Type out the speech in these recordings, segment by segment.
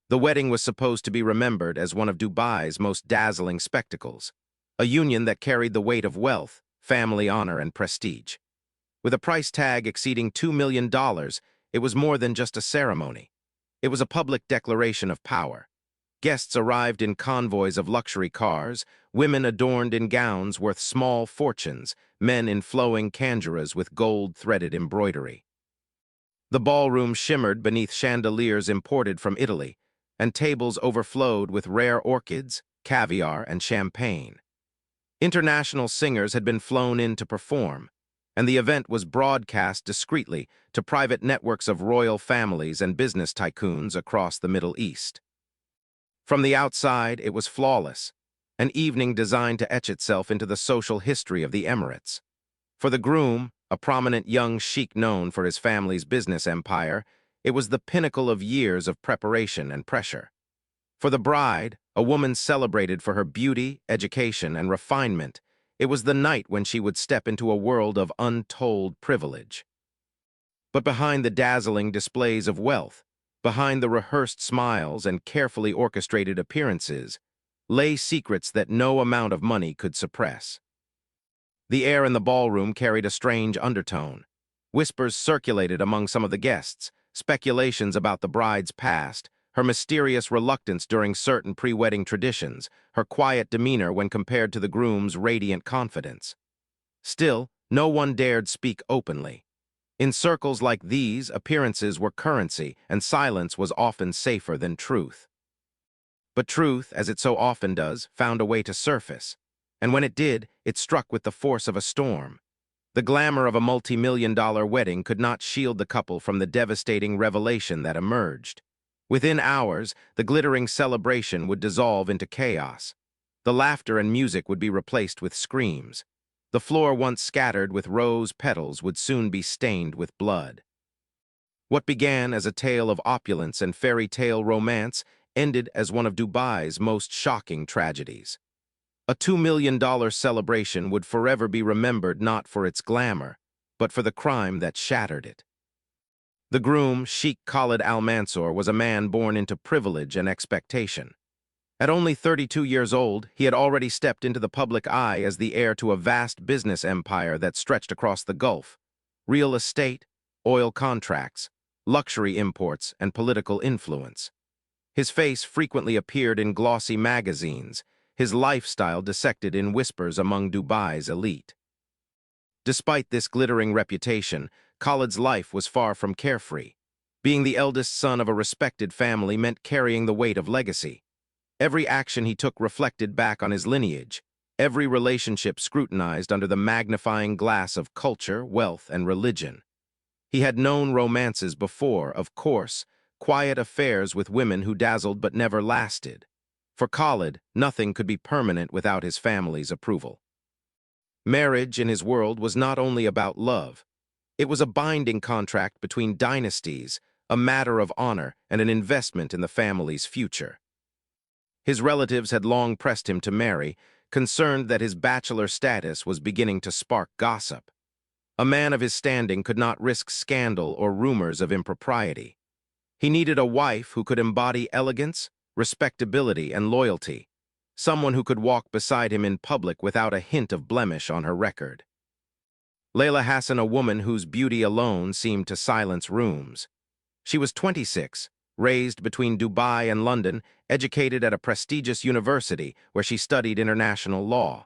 The wedding was supposed to be remembered as one of Dubai's most dazzling spectacles, a union that carried the weight of wealth, family honor, and prestige. With a price tag exceeding $2 million, it was more than just a ceremony. It was a public declaration of power. Guests arrived in convoys of luxury cars, women adorned in gowns worth small fortunes, men in flowing kanjuras with gold-threaded embroidery. The ballroom shimmered beneath chandeliers imported from Italy, and tables overflowed with rare orchids, caviar, and champagne. International singers had been flown in to perform, and the event was broadcast discreetly to private networks of royal families and business tycoons across the Middle East. From the outside, it was flawless, an evening designed to etch itself into the social history of the Emirates. For the groom, a prominent young sheikh known for his family's business empire, it was the pinnacle of years of preparation and pressure. For the bride, a woman celebrated for her beauty, education, and refinement, it was the night when she would step into a world of untold privilege. But behind the dazzling displays of wealth, behind the rehearsed smiles and carefully orchestrated appearances, lay secrets that no amount of money could suppress. The air in the ballroom carried a strange undertone. Whispers circulated among some of the guests, speculations about the bride's past, her mysterious reluctance during certain pre-wedding traditions, her quiet demeanor when compared to the groom's radiant confidence. Still, no one dared speak openly. In circles like these, appearances were currency, and silence was often safer than truth. But truth, as it so often does, found a way to surface, and when it did, it struck with the force of a storm. The glamour of a multi-million-dollar wedding could not shield the couple from the devastating revelation that emerged. Within hours, the glittering celebration would dissolve into chaos. The laughter and music would be replaced with screams. The floor once scattered with rose petals would soon be stained with blood. What began as a tale of opulence and fairy tale romance ended as one of Dubai's most shocking tragedies. A $2 million celebration would forever be remembered not for its glamour, but for the crime that shattered it. The groom, Sheikh Khalid Al-Mansoor, was a man born into privilege and expectation. At only 32 years old, he had already stepped into the public eye as the heir to a vast business empire that stretched across the Gulf. Real estate, oil contracts, luxury imports, and political influence. His face frequently appeared in glossy magazines, his lifestyle dissected in whispers among Dubai's elite. Despite this glittering reputation, Khalid's life was far from carefree. Being the eldest son of a respected family meant carrying the weight of legacy. Every action he took reflected back on his lineage, every relationship scrutinized under the magnifying glass of culture, wealth, and religion. He had known romances before, of course, quiet affairs with women who dazzled but never lasted. For Khalid, nothing could be permanent without his family's approval. Marriage in his world was not only about love. It was a binding contract between dynasties, a matter of honor, and an investment in the family's future. His relatives had long pressed him to marry, concerned that his bachelor status was beginning to spark gossip. A man of his standing could not risk scandal or rumors of impropriety. He needed a wife who could embody elegance, respectability, and loyalty, someone who could walk beside him in public without a hint of blemish on her record. Layla Hassan, a woman whose beauty alone seemed to silence rooms. She was 26, raised between Dubai and London, educated at a prestigious university where she studied international law.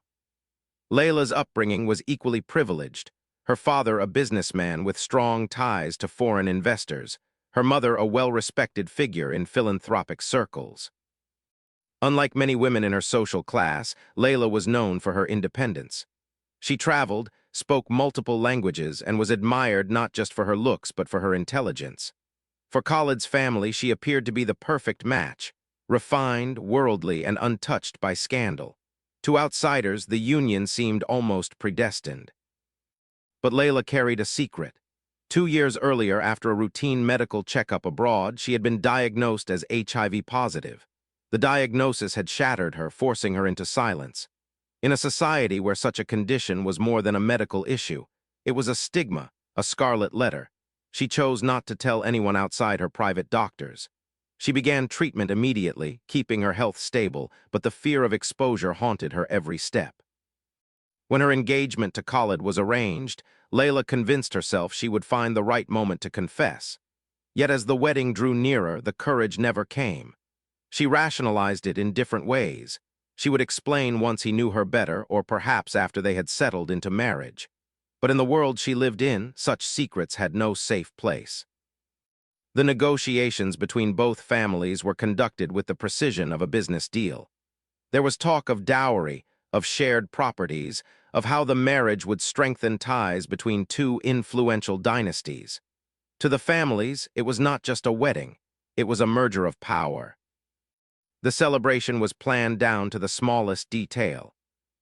Layla's upbringing was equally privileged, her father a businessman with strong ties to foreign investors, her mother a well-respected figure in philanthropic circles. Unlike many women in her social class, Layla was known for her independence. She traveled, spoke multiple languages, and was admired not just for her looks but for her intelligence. For Khalid's family, she appeared to be the perfect match, refined, worldly, and untouched by scandal. To outsiders, the union seemed almost predestined. But Layla carried a secret. 2 years earlier, after a routine medical checkup abroad, she had been diagnosed as HIV-positive. The diagnosis had shattered her, forcing her into silence. In a society where such a condition was more than a medical issue, it was a stigma, a scarlet letter. She chose not to tell anyone outside her private doctors. She began treatment immediately, keeping her health stable, but the fear of exposure haunted her every step. When her engagement to Khalid was arranged, Layla convinced herself she would find the right moment to confess. Yet as the wedding drew nearer, the courage never came. She rationalized it in different ways. She would explain once he knew her better, or perhaps after they had settled into marriage. But in the world she lived in, such secrets had no safe place. The negotiations between both families were conducted with the precision of a business deal. There was talk of dowry, of shared properties, of how the marriage would strengthen ties between two influential dynasties. To the families, it was not just a wedding, it was a merger of power. The celebration was planned down to the smallest detail.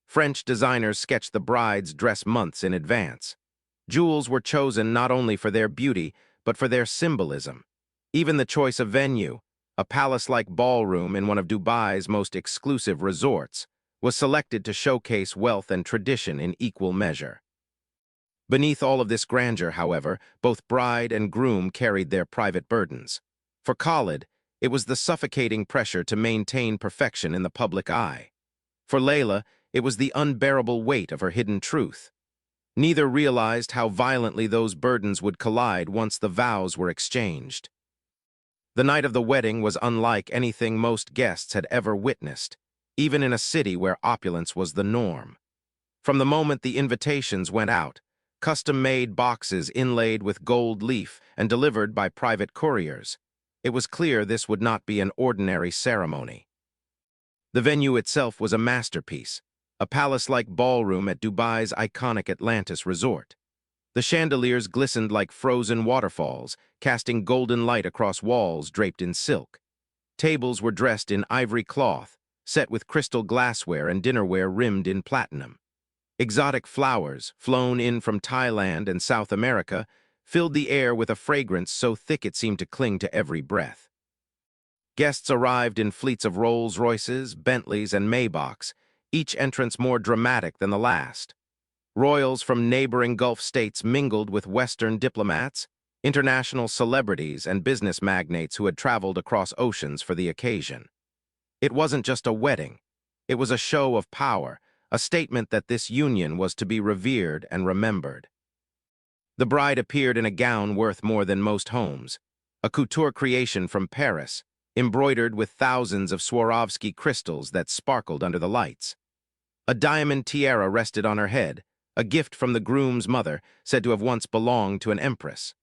French designers sketched the bride's dress months in advance. Jewels were chosen not only for their beauty, but for their symbolism. Even the choice of venue, a palace-like ballroom in one of Dubai's most exclusive resorts, was selected to showcase wealth and tradition in equal measure. Beneath all of this grandeur, however, both bride and groom carried their private burdens. For Khalid, it was the suffocating pressure to maintain perfection in the public eye. For Layla, it was the unbearable weight of her hidden truth. Neither realized how violently those burdens would collide once the vows were exchanged. The night of the wedding was unlike anything most guests had ever witnessed, even in a city where opulence was the norm. From the moment the invitations went out, custom-made boxes inlaid with gold leaf and delivered by private couriers, it was clear this would not be an ordinary ceremony. The venue itself was a masterpiece, a palace-like ballroom at Dubai's iconic Atlantis resort. The chandeliers glistened like frozen waterfalls, casting golden light across walls draped in silk. Tables were dressed in ivory cloth, set with crystal glassware and dinnerware rimmed in platinum. Exotic flowers, flown in from Thailand and South America, filled the air with a fragrance so thick it seemed to cling to every breath. Guests arrived in fleets of Rolls-Royces, Bentleys, and Maybachs, each entrance more dramatic than the last. Royals from neighboring Gulf states mingled with Western diplomats, international celebrities, and business magnates who had traveled across oceans for the occasion. It wasn't just a wedding. It was a show of power, a statement that this union was to be revered and remembered. The bride appeared in a gown worth more than most homes, a couture creation from Paris, embroidered with thousands of Swarovski crystals that sparkled under the lights. A diamond tiara rested on her head, a gift from the groom's mother, said to have once belonged to an empress.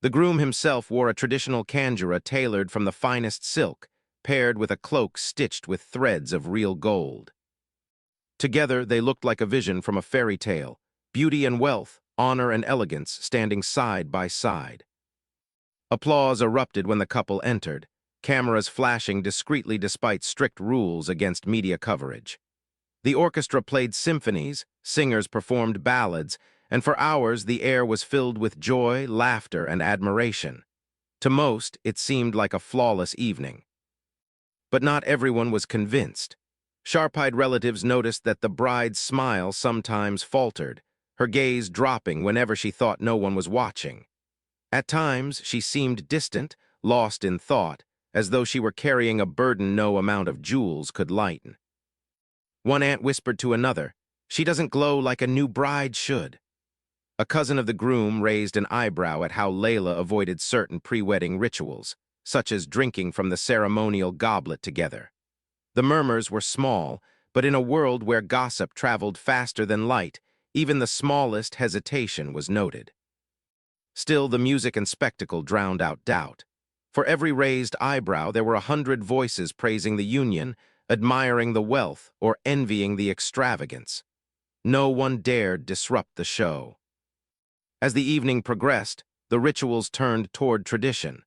The groom himself wore a traditional kandjura tailored from the finest silk, paired with a cloak stitched with threads of real gold. Together, they looked like a vision from a fairy tale, beauty and wealth, honor and elegance standing side by side. Applause erupted when the couple entered, cameras flashing discreetly despite strict rules against media coverage. The orchestra played symphonies, singers performed ballads, and for hours the air was filled with joy, laughter, and admiration. To most, it seemed like a flawless evening. But not everyone was convinced. Sharp-eyed relatives noticed that the bride's smile sometimes faltered, her gaze dropping whenever she thought no one was watching. At times, she seemed distant, lost in thought, as though she were carrying a burden no amount of jewels could lighten. One aunt whispered to another, "She doesn't glow like a new bride should." A cousin of the groom raised an eyebrow at how Layla avoided certain pre-wedding rituals, such as drinking from the ceremonial goblet together. The murmurs were small, but in a world where gossip traveled faster than light, even the smallest hesitation was noted. Still, the music and spectacle drowned out doubt. For every raised eyebrow, there were 100 voices praising the union, admiring the wealth, or envying the extravagance. No one dared disrupt the show. As the evening progressed, the rituals turned toward tradition.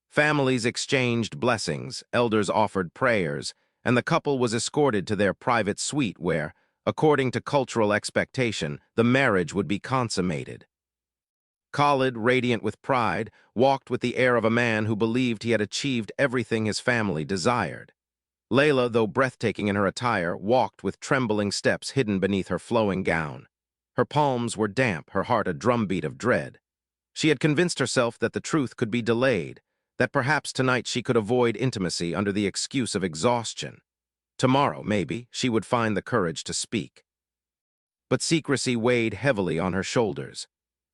Families exchanged blessings, elders offered prayers, and the couple was escorted to their private suite where, according to cultural expectation, the marriage would be consummated. Khalid, radiant with pride, walked with the air of a man who believed he had achieved everything his family desired. Layla, though breathtaking in her attire, walked with trembling steps hidden beneath her flowing gown. Her palms were damp, her heart a drumbeat of dread. She had convinced herself that the truth could be delayed, that perhaps tonight she could avoid intimacy under the excuse of exhaustion. Tomorrow, maybe, she would find the courage to speak. But secrecy weighed heavily on her shoulders.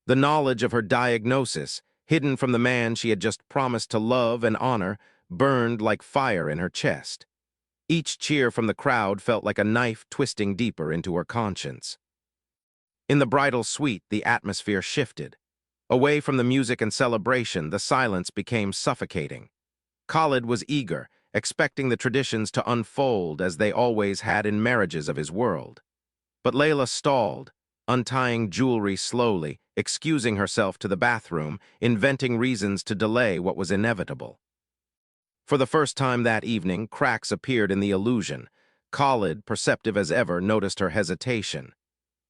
The knowledge of her diagnosis, hidden from the man she had just promised to love and honor, burned like fire in her chest. Each cheer from the crowd felt like a knife twisting deeper into her conscience. In the bridal suite, the atmosphere shifted. Away from the music and celebration, the silence became suffocating. Khalid was eager, expecting the traditions to unfold as they always had in marriages of his world. But Layla stalled, untying jewelry slowly, excusing herself to the bathroom, inventing reasons to delay what was inevitable. For the first time that evening, cracks appeared in the illusion. Khalid, perceptive as ever, noticed her hesitation.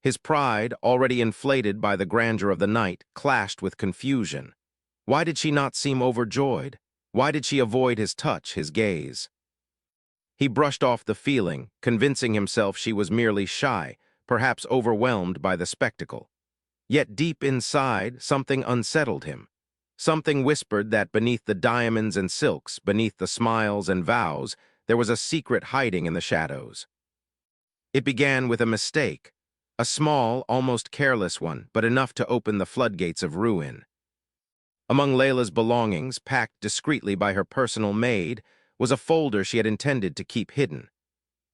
His pride, already inflated by the grandeur of the night, clashed with confusion. Why did she not seem overjoyed? Why did she avoid his touch, his gaze? He brushed off the feeling, convincing himself she was merely shy, perhaps overwhelmed by the spectacle. Yet deep inside, something unsettled him. Something whispered that beneath the diamonds and silks, beneath the smiles and vows, there was a secret hiding in the shadows. It began with a mistake, a small, almost careless one, but enough to open the floodgates of ruin. Among Layla's belongings, packed discreetly by her personal maid, was a folder she had intended to keep hidden.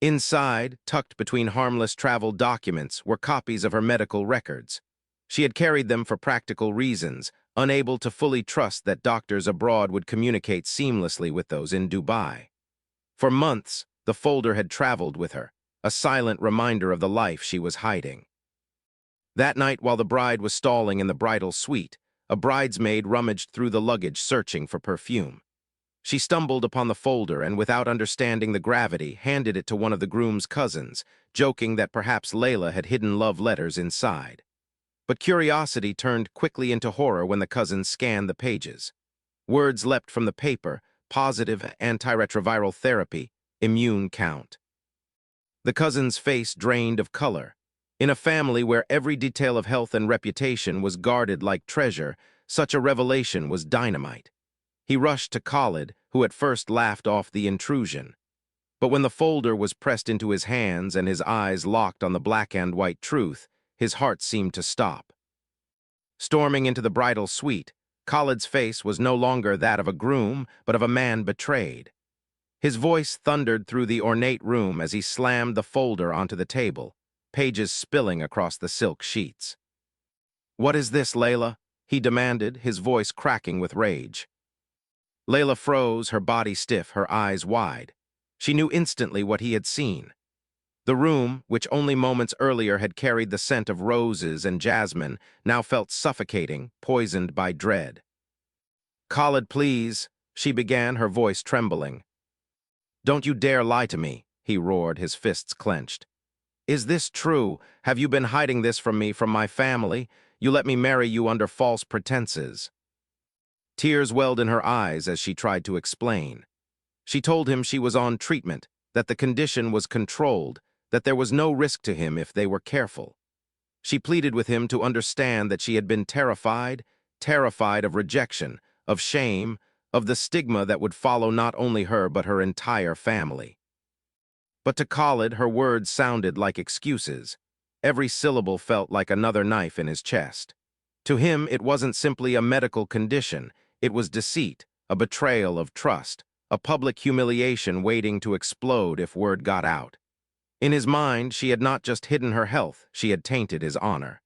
Inside, tucked between harmless travel documents, were copies of her medical records. She had carried them for practical reasons, unable to fully trust that doctors abroad would communicate seamlessly with those in Dubai. For months, the folder had traveled with her, a silent reminder of the life she was hiding. That night, while the bride was stalling in the bridal suite, a bridesmaid rummaged through the luggage searching for perfume. She stumbled upon the folder and, without understanding the gravity, handed it to one of the groom's cousins, joking that perhaps Layla had hidden love letters inside. But curiosity turned quickly into horror when the cousins scanned the pages. Words leapt from the paper: positive antiretroviral therapy, immune count. The cousin's face drained of color. In a family where every detail of health and reputation was guarded like treasure, such a revelation was dynamite. He rushed to Khalid, who at first laughed off the intrusion. But when the folder was pressed into his hands and his eyes locked on the black and white truth, his heart seemed to stop. Storming into the bridal suite, Khalid's face was no longer that of a groom, but of a man betrayed. His voice thundered through the ornate room as he slammed the folder onto the table, pages spilling across the silk sheets. "What is this, Layla?" he demanded, his voice cracking with rage. Layla froze, her body stiff, her eyes wide. She knew instantly what he had seen. The room, which only moments earlier had carried the scent of roses and jasmine, now felt suffocating, poisoned by dread. "Khalid, please," she began, her voice trembling. "Don't you dare lie to me," he roared, his fists clenched. "Is this true? Have you been hiding this from me, from my family? You let me marry you under false pretenses." Tears welled in her eyes as she tried to explain. She told him she was on treatment, that the condition was controlled, that there was no risk to him if they were careful. She pleaded with him to understand that she had been terrified of rejection, of shame, of the stigma that would follow not only her but her entire family. But to Khalid, her words sounded like excuses. Every syllable felt like another knife in his chest. To him, it wasn't simply a medical condition. It was deceit, a betrayal of trust, a public humiliation waiting to explode if word got out. In his mind, she had not just hidden her health, she had tainted his honor.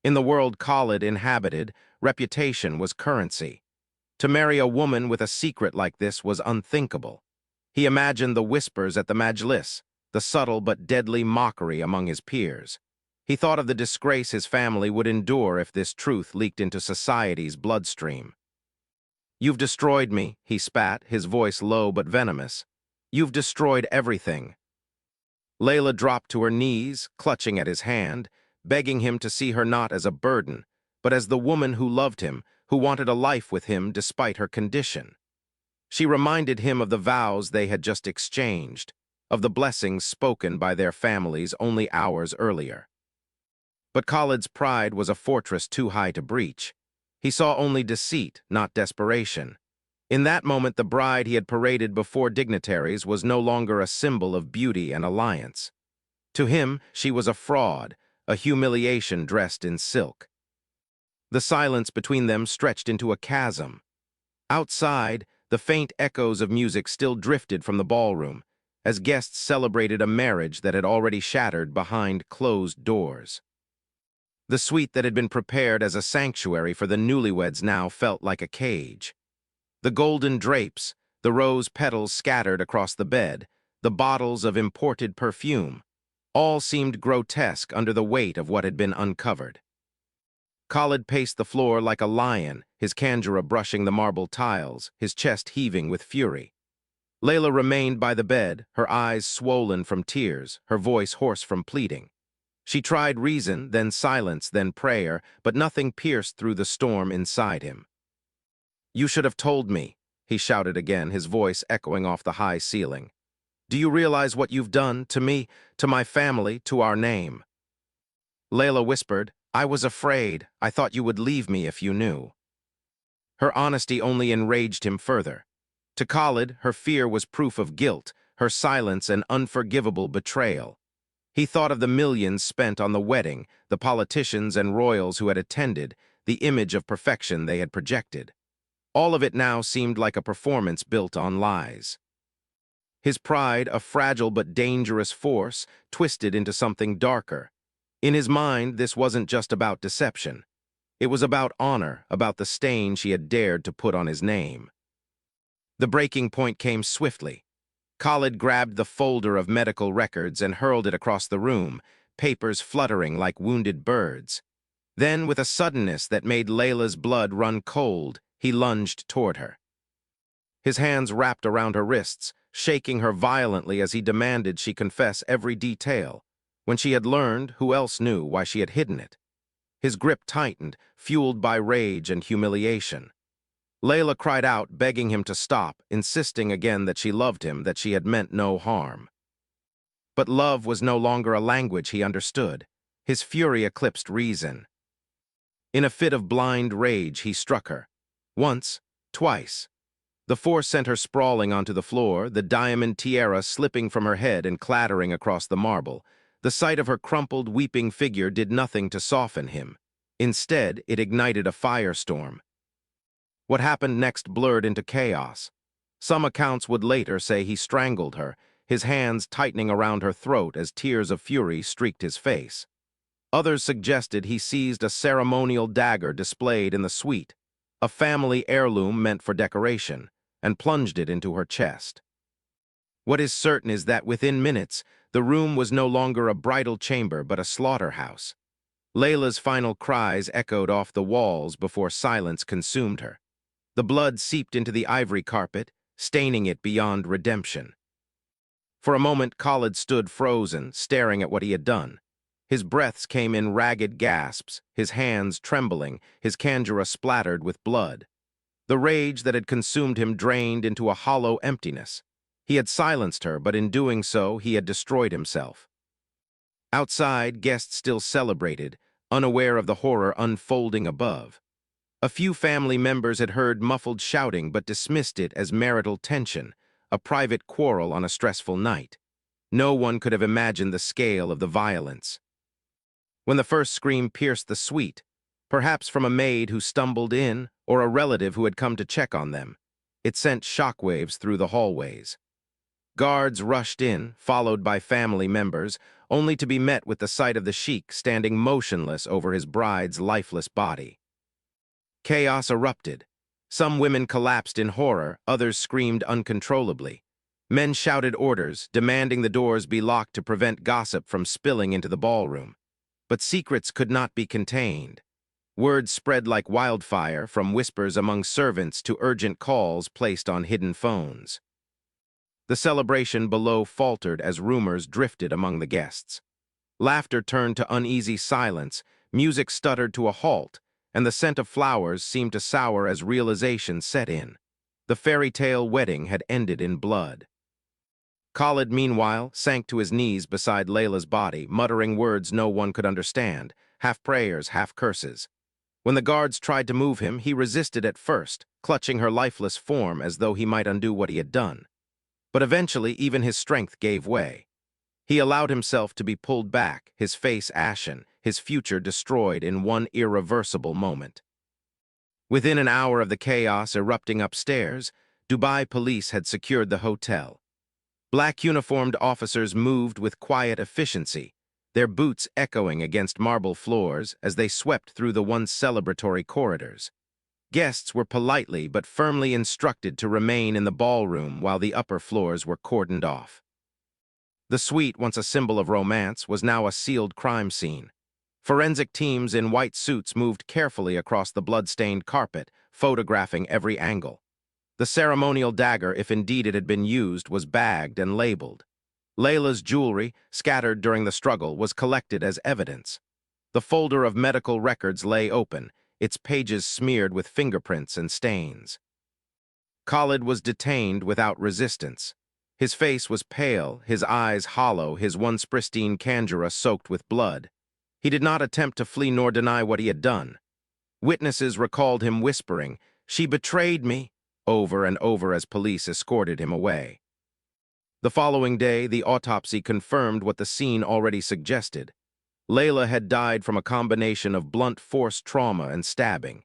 In the world Khalid inhabited, reputation was currency. To marry a woman with a secret like this was unthinkable. He imagined the whispers at the majlis, the subtle but deadly mockery among his peers. He thought of the disgrace his family would endure if this truth leaked into society's bloodstream. "You've destroyed me," he spat, his voice low but venomous. "You've destroyed everything." Layla dropped to her knees, clutching at his hand, begging him to see her not as a burden, but as the woman who loved him, who wanted a life with him despite her condition. She reminded him of the vows they had just exchanged, of the blessings spoken by their families only hours earlier. But Khalid's pride was a fortress too high to breach. He saw only deceit, not desperation. In that moment, the bride he had paraded before dignitaries was no longer a symbol of beauty and alliance. To him, she was a fraud, a humiliation dressed in silk. The silence between them stretched into a chasm. Outside, the faint echoes of music still drifted from the ballroom, as guests celebrated a marriage that had already shattered behind closed doors. The suite that had been prepared as a sanctuary for the newlyweds now felt like a cage. The golden drapes, the rose petals scattered across the bed, the bottles of imported perfume, all seemed grotesque under the weight of what had been uncovered. Khalid paced the floor like a lion, his kandjura brushing the marble tiles, his chest heaving with fury. Layla remained by the bed, her eyes swollen from tears, her voice hoarse from pleading. She tried reason, then silence, then prayer, but nothing pierced through the storm inside him. "You should have told me," he shouted again, his voice echoing off the high ceiling. "Do you realize what you've done to me, to my family, to our name?" Layla whispered, "I was afraid. I thought you would leave me if you knew." Her honesty only enraged him further. To Khalid, her fear was proof of guilt, her silence an unforgivable betrayal. He thought of the millions spent on the wedding, the politicians and royals who had attended, the image of perfection they had projected. All of it now seemed like a performance built on lies. His pride, a fragile but dangerous force, twisted into something darker. In his mind, this wasn't just about deception. It was about honor, about the stain she had dared to put on his name. The breaking point came swiftly. Khalid grabbed the folder of medical records and hurled it across the room, papers fluttering like wounded birds. Then, with a suddenness that made Layla's blood run cold, he lunged toward her. His hands wrapped around her wrists, shaking her violently as he demanded she confess every detail. When she had learned, who else knew why she had hidden it? His grip tightened, fueled by rage and humiliation. Layla cried out, begging him to stop, insisting again that she loved him, that she had meant no harm. But love was no longer a language he understood. His fury eclipsed reason. In a fit of blind rage, he struck her. Once, twice. The force sent her sprawling onto the floor, the diamond tiara slipping from her head and clattering across the marble. The sight of her crumpled, weeping figure did nothing to soften him. Instead, it ignited a firestorm. What happened next blurred into chaos. Some accounts would later say he strangled her, his hands tightening around her throat as tears of fury streaked his face. Others suggested he seized a ceremonial dagger displayed in the suite, a family heirloom meant for decoration, and plunged it into her chest. What is certain is that within minutes, the room was no longer a bridal chamber but a slaughterhouse. Layla's final cries echoed off the walls before silence consumed her. The blood seeped into the ivory carpet, staining it beyond redemption. For a moment, Khalid stood frozen, staring at what he had done. His breaths came in ragged gasps, his hands trembling, his kandjura splattered with blood. The rage that had consumed him drained into a hollow emptiness. He had silenced her, but in doing so, he had destroyed himself. Outside, guests still celebrated, unaware of the horror unfolding above. A few family members had heard muffled shouting but dismissed it as marital tension, a private quarrel on a stressful night. No one could have imagined the scale of the violence. When the first scream pierced the suite, perhaps from a maid who stumbled in or a relative who had come to check on them, it sent shockwaves through the hallways. Guards rushed in, followed by family members, only to be met with the sight of the sheikh standing motionless over his bride's lifeless body. Chaos erupted. Some women collapsed in horror, others screamed uncontrollably. Men shouted orders, demanding the doors be locked to prevent gossip from spilling into the ballroom. But secrets could not be contained. Word spread like wildfire, from whispers among servants to urgent calls placed on hidden phones. The celebration below faltered as rumors drifted among the guests. Laughter turned to uneasy silence, music stuttered to a halt, and the scent of flowers seemed to sour as realization set in. The fairy tale wedding had ended in blood. Khalid, meanwhile, sank to his knees beside Layla's body, muttering words no one could understand, half prayers, half curses. When the guards tried to move him, he resisted at first, clutching her lifeless form as though he might undo what he had done. But eventually, even his strength gave way. He allowed himself to be pulled back, his face ashen, his future destroyed in one irreversible moment. Within an hour of the chaos erupting upstairs, Dubai police had secured the hotel. Black uniformed officers moved with quiet efficiency, their boots echoing against marble floors as they swept through the once celebratory corridors. Guests were politely but firmly instructed to remain in the ballroom while the upper floors were cordoned off. The suite, once a symbol of romance, was now a sealed crime scene. Forensic teams in white suits moved carefully across the blood-stained carpet, photographing every angle. The ceremonial dagger, if indeed it had been used, was bagged and labeled. Layla's jewelry, scattered during the struggle, was collected as evidence. The folder of medical records lay open, its pages smeared with fingerprints and stains. Khalid was detained without resistance. His face was pale, his eyes hollow, his once pristine kandjura soaked with blood. He did not attempt to flee nor deny what he had done. Witnesses recalled him whispering, "She betrayed me," over and over as police escorted him away. The following day, the autopsy confirmed what the scene already suggested. Layla had died from a combination of blunt force trauma and stabbing.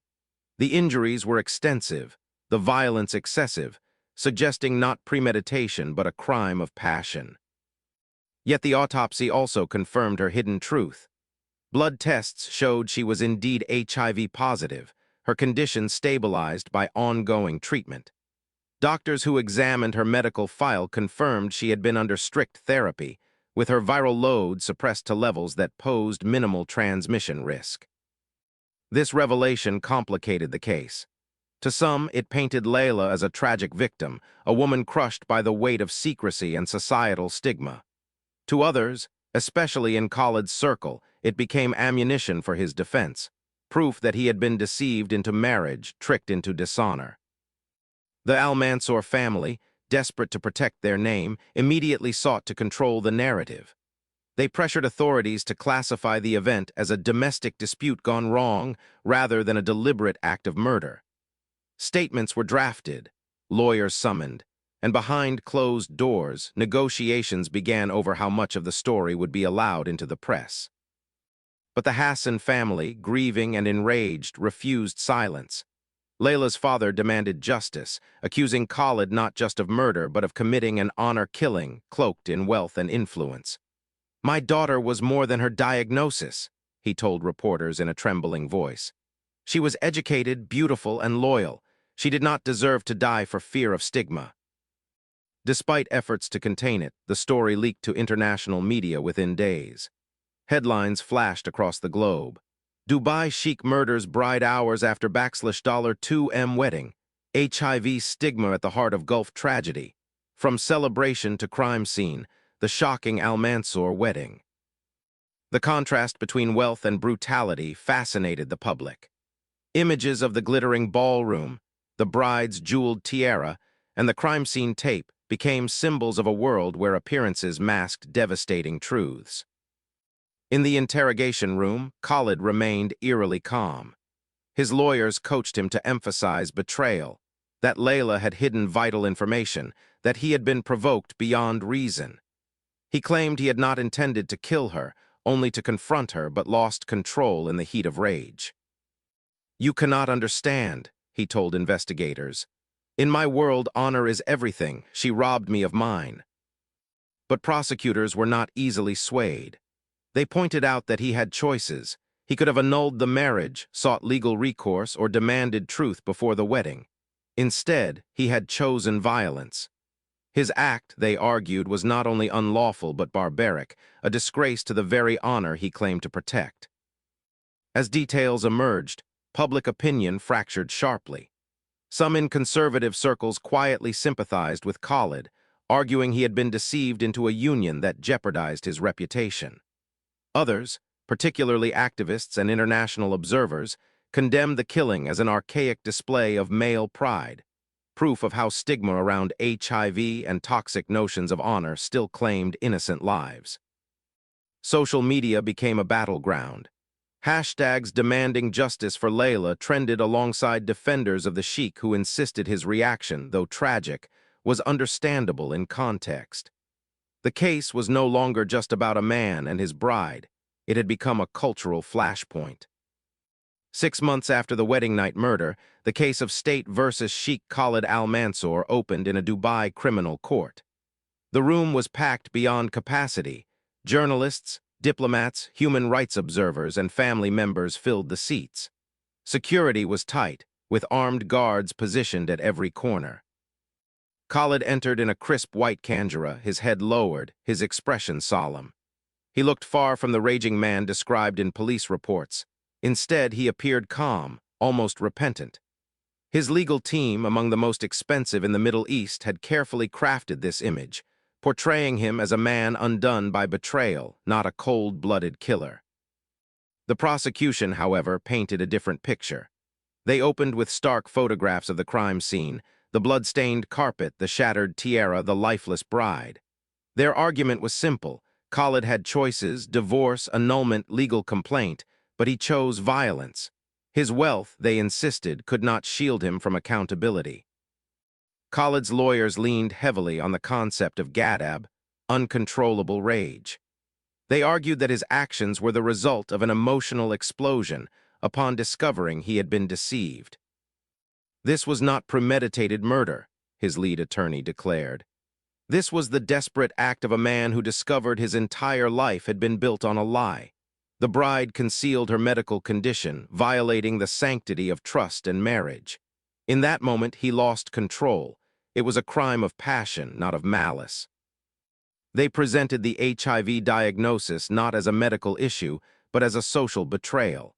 The injuries were extensive, the violence excessive, suggesting not premeditation but a crime of passion. Yet the autopsy also confirmed her hidden truth. Blood tests showed she was indeed HIV-positive, her condition stabilized by ongoing treatment. Doctors who examined her medical file confirmed she had been under strict therapy, with her viral load suppressed to levels that posed minimal transmission risk. This revelation complicated the case. To some, it painted Layla as a tragic victim, a woman crushed by the weight of secrecy and societal stigma. To others, especially in Khalid's circle, it became ammunition for his defense, proof that he had been deceived into marriage, tricked into dishonor. The Al-Mansoor family, desperate to protect their name, immediately sought to control the narrative. They pressured authorities to classify the event as a domestic dispute gone wrong rather than a deliberate act of murder. Statements were drafted, lawyers summoned, and behind closed doors, negotiations began over how much of the story would be allowed into the press. But the Hassan family, grieving and enraged, refused silence. Layla's father demanded justice, accusing Khalid not just of murder but of committing an honor killing, cloaked in wealth and influence. "My daughter was more than her diagnosis," he told reporters in a trembling voice. "She was educated, beautiful, and loyal. She did not deserve to die for fear of stigma." Despite efforts to contain it, the story leaked to international media within days. Headlines flashed across the globe. Dubai Sheikh murders bride hours after $2M wedding. HIV stigma at the heart of Gulf tragedy. From celebration to crime scene, the shocking Al-Mansoor wedding. The contrast between wealth and brutality fascinated the public. Images of the glittering ballroom, the bride's jeweled tiara, and the crime scene tape became symbols of a world where appearances masked devastating truths. In the interrogation room, Khalid remained eerily calm. His lawyers coached him to emphasize betrayal, that Layla had hidden vital information, that he had been provoked beyond reason. He claimed he had not intended to kill her, only to confront her, but lost control in the heat of rage. "You cannot understand," he told investigators. "In my world, honor is everything. She robbed me of mine." But prosecutors were not easily swayed. They pointed out that he had choices. He could have annulled the marriage, sought legal recourse, or demanded truth before the wedding. Instead, he had chosen violence. His act, they argued, was not only unlawful but barbaric, a disgrace to the very honor he claimed to protect. As details emerged, public opinion fractured sharply. Some in conservative circles quietly sympathized with Khalid, arguing he had been deceived into a union that jeopardized his reputation. Others, particularly activists and international observers, condemned the killing as an archaic display of male pride, proof of how stigma around HIV and toxic notions of honor still claimed innocent lives. Social media became a battleground. Hashtags demanding justice for Layla trended alongside defenders of the Sheikh who insisted his reaction, though tragic, was understandable in context. The case was no longer just about a man and his bride. It had become a cultural flashpoint. 6 months after the wedding night murder, the case of State versus Sheikh Khalid Al-Mansoor opened in a Dubai criminal court. The room was packed beyond capacity. Journalists, diplomats, human rights observers, and family members filled the seats. Security was tight, with armed guards positioned at every corner. Khalid entered in a crisp white khanjara, his head lowered, his expression solemn. He looked far from the raging man described in police reports. Instead, he appeared calm, almost repentant. His legal team, among the most expensive in the Middle East, had carefully crafted this image, portraying him as a man undone by betrayal, not a cold-blooded killer. The prosecution, however, painted a different picture. They opened with stark photographs of the crime scene, the blood-stained carpet, the shattered tiara, the lifeless bride. Their argument was simple. Khalid had choices: divorce, annulment, legal complaint, but he chose violence. His wealth, they insisted, could not shield him from accountability. Khalid's lawyers leaned heavily on the concept of ghadab, uncontrollable rage. They argued that his actions were the result of an emotional explosion upon discovering he had been deceived. This was not premeditated murder, his lead attorney declared. This was the desperate act of a man who discovered his entire life had been built on a lie. The bride concealed her medical condition, violating the sanctity of trust and marriage. In that moment, he lost control. It was a crime of passion, not of malice. They presented the HIV diagnosis not as a medical issue, but as a social betrayal.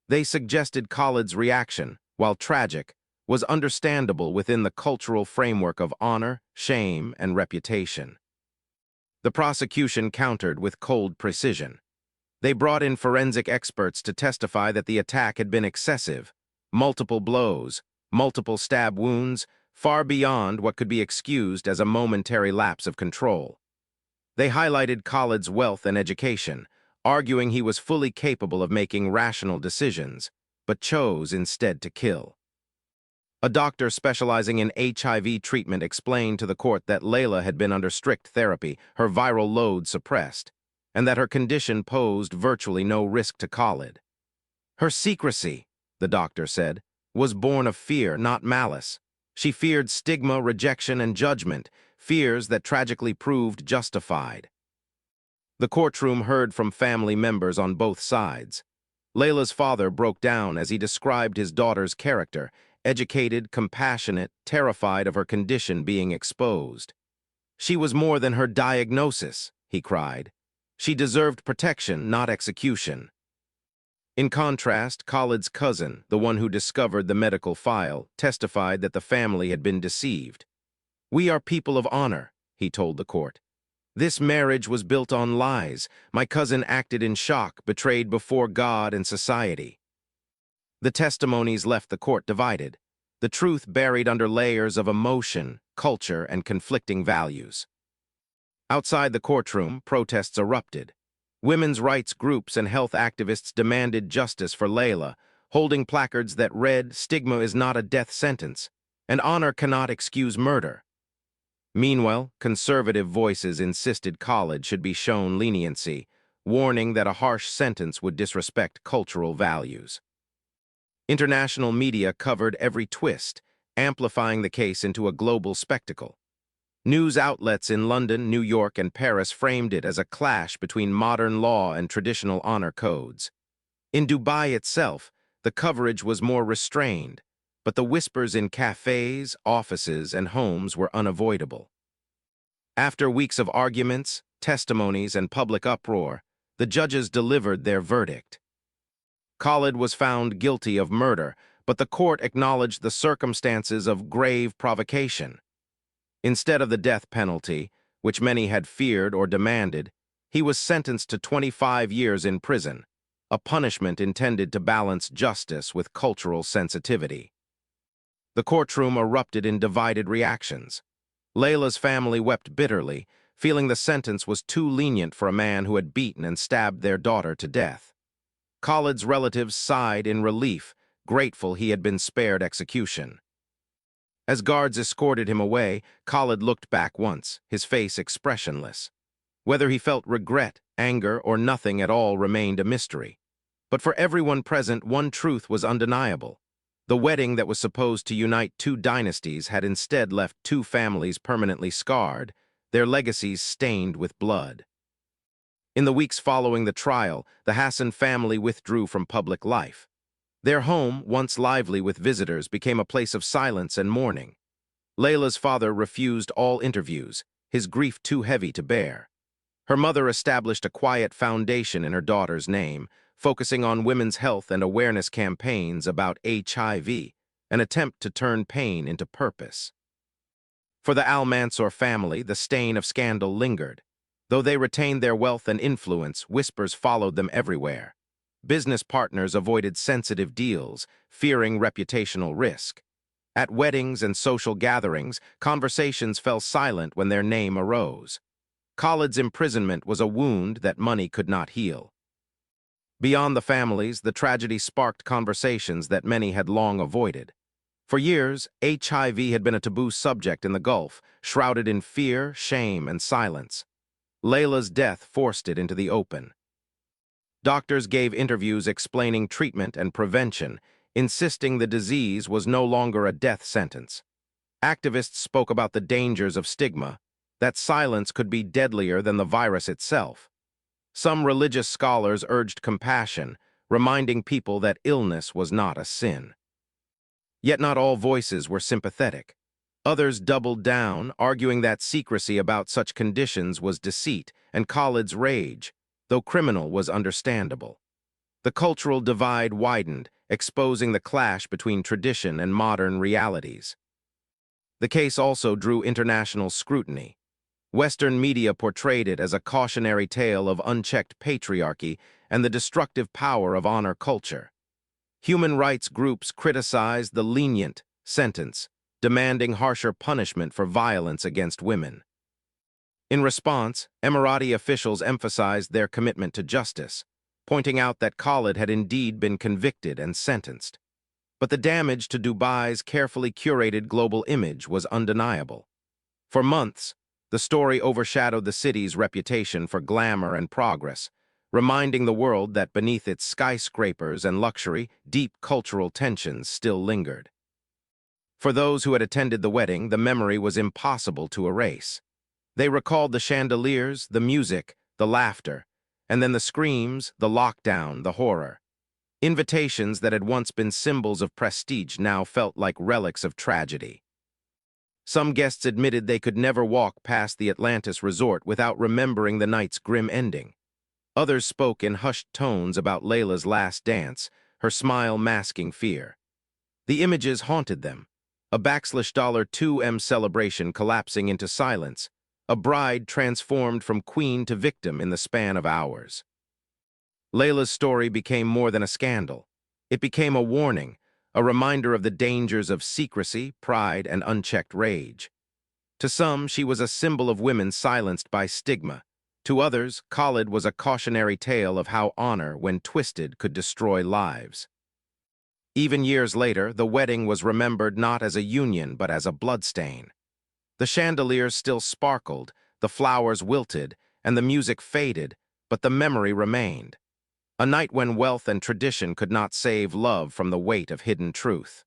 They suggested Khalid's reaction, while tragic, was understandable within the cultural framework of honor, shame, and reputation. The prosecution countered with cold precision. They brought in forensic experts to testify that the attack had been excessive: multiple blows, multiple stab wounds, far beyond what could be excused as a momentary lapse of control. They highlighted Khalid's wealth and education, arguing he was fully capable of making rational decisions, but chose instead to kill. A doctor specializing in HIV treatment explained to the court that Layla had been under strict therapy, her viral load suppressed, and that her condition posed virtually no risk to Khalid. Her secrecy, the doctor said, was born of fear, not malice. She feared stigma, rejection, and judgment, fears that tragically proved justified. The courtroom heard from family members on both sides. Layla's father broke down as he described his daughter's character: educated, compassionate, terrified of her condition being exposed. She was more than her diagnosis, he cried. She deserved protection, not execution. In contrast, Khalid's cousin, the one who discovered the medical file, testified that the family had been deceived. "We are people of honor," he told the court. "This marriage was built on lies. My cousin acted in shock, betrayed before God and society." The testimonies left the court divided, the truth buried under layers of emotion, culture, and conflicting values. Outside the courtroom, protests erupted. Women's rights groups and health activists demanded justice for Layla, holding placards that read, "Stigma is not a death sentence, and honor cannot excuse murder." Meanwhile, conservative voices insisted Khalid should be shown leniency, warning that a harsh sentence would disrespect cultural values. International media covered every twist, amplifying the case into a global spectacle. News outlets in London, New York, and Paris framed it as a clash between modern law and traditional honor codes. In Dubai itself, the coverage was more restrained, but the whispers in cafes, offices, and homes were unavoidable. After weeks of arguments, testimonies, and public uproar, the judges delivered their verdict. Khalid was found guilty of murder, but the court acknowledged the circumstances of grave provocation. Instead of the death penalty, which many had feared or demanded, he was sentenced to 25 years in prison, a punishment intended to balance justice with cultural sensitivity. The courtroom erupted in divided reactions. Layla's family wept bitterly, feeling the sentence was too lenient for a man who had beaten and stabbed their daughter to death. Khalid's relatives sighed in relief, grateful he had been spared execution. As guards escorted him away, Khalid looked back once, his face expressionless. Whether he felt regret, anger, or nothing at all remained a mystery. But for everyone present, one truth was undeniable. The wedding that was supposed to unite two dynasties had instead left two families permanently scarred, their legacies stained with blood. In the weeks following the trial, the Hassan family withdrew from public life. Their home, once lively with visitors, became a place of silence and mourning. Layla's father refused all interviews, his grief too heavy to bear. Her mother established a quiet foundation in her daughter's name, focusing on women's health and awareness campaigns about HIV, an attempt to turn pain into purpose. For the Al-Mansoor family, the stain of scandal lingered. Though they retained their wealth and influence, whispers followed them everywhere. Business partners avoided sensitive deals, fearing reputational risk. At weddings and social gatherings, conversations fell silent when their name arose. Khalid's imprisonment was a wound that money could not heal. Beyond the families, the tragedy sparked conversations that many had long avoided. For years, HIV had been a taboo subject in the Gulf, shrouded in fear, shame, and silence. Layla's death forced it into the open. Doctors gave interviews explaining treatment and prevention, insisting the disease was no longer a death sentence. Activists spoke about the dangers of stigma, that silence could be deadlier than the virus itself. Some religious scholars urged compassion, reminding people that illness was not a sin. Yet not all voices were sympathetic. Others doubled down, arguing that secrecy about such conditions was deceit, and Khalid's rage, though criminal, was understandable. The cultural divide widened, exposing the clash between tradition and modern realities. The case also drew international scrutiny. Western media portrayed it as a cautionary tale of unchecked patriarchy and the destructive power of honor culture. Human rights groups criticized the lenient sentence, demanding harsher punishment for violence against women. In response, Emirati officials emphasized their commitment to justice, pointing out that Khalid had indeed been convicted and sentenced. But the damage to Dubai's carefully curated global image was undeniable. For months, the story overshadowed the city's reputation for glamour and progress, reminding the world that beneath its skyscrapers and luxury, deep cultural tensions still lingered. For those who had attended the wedding, the memory was impossible to erase. They recalled the chandeliers, the music, the laughter, and then the screams, the lockdown, the horror. Invitations that had once been symbols of prestige now felt like relics of tragedy. Some guests admitted they could never walk past the Atlantis resort without remembering the night's grim ending. Others spoke in hushed tones about Layla's last dance, her smile masking fear. The images haunted them. A $2M celebration collapsing into silence, a bride transformed from queen to victim in the span of hours. Layla's story became more than a scandal. It became a warning, a reminder of the dangers of secrecy, pride, and unchecked rage. To some, she was a symbol of women silenced by stigma. To others, Khalid was a cautionary tale of how honor, when twisted, could destroy lives. Even years later, the wedding was remembered not as a union but as a bloodstain. The chandeliers still sparkled, the flowers wilted, and the music faded, but the memory remained. A night when wealth and tradition could not save love from the weight of hidden truth.